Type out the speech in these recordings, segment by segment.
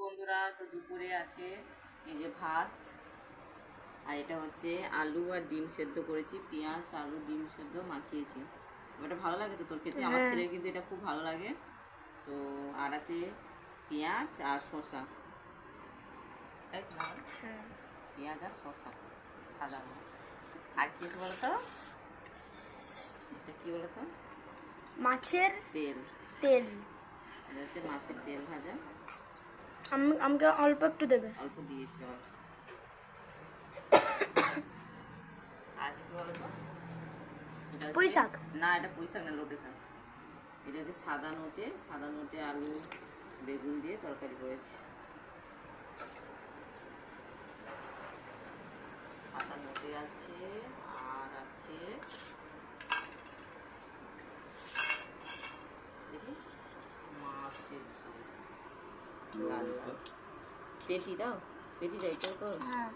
বন্ধুরা, তো দুপুরে আছে এই যে ভাত, আর এটা হচ্ছে আলু আর ডিম সেদ্ধ করেছি, পেঁয়াজ আলু ডিম সেদ্ধ মাখিয়েছি। এটা ভালো লাগে তো তোর খেতে? আমার ছেলের কিন্তু এটা খুব ভালো লাগে। তো আর আছে পেঁয়াজ আর শসা, তাই তো? পেঁয়াজ আর শসা সাদা। আর কি বলতো, এটা কি বলতো? মাছের তেল। তেল এটা হচ্ছে মাছের তেল ভাজা। আমাকে অল্প একটু দেবে। অল্প দিয়েছি। আর কি বলতো, পুঁই শাক? না, এটা পুঁই শাক না, লোটে শাক। এটা হচ্ছে সাদা নোটে আলু বেগুন দিয়ে তরকারি করেছি। সাদা নোটে আছে, আর আছে দেখি মাছের ঝোল, লাল লাল। পেটি দাও, পেটি চাই তো তোর? হ্যাঁ,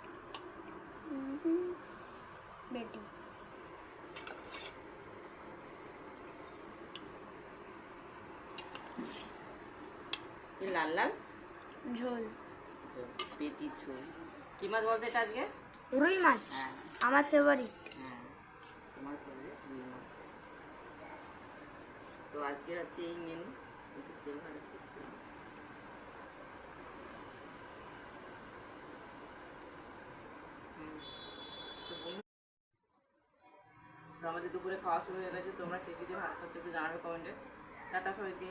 বেটি। লাল লাল ঝোল, পেটি ঝোল। কি মাছ বলতে এটা আজকে? রুই মাছ। হ্যাঁ আমার ফেভারিট। হ্যাঁ, তোমার ফেভারিট রুই মাছ। তো আজকে আছে এই মেনু, একটু তেল ভাজা করছি। তো আমাদের দুপুরে খাওয়া শুরু হয়ে গেছে। তোমরা কে কে দিয়ে ভাত খাচ্ছ একটু জানাবে কমেন্টে। টাটা সবাইকে।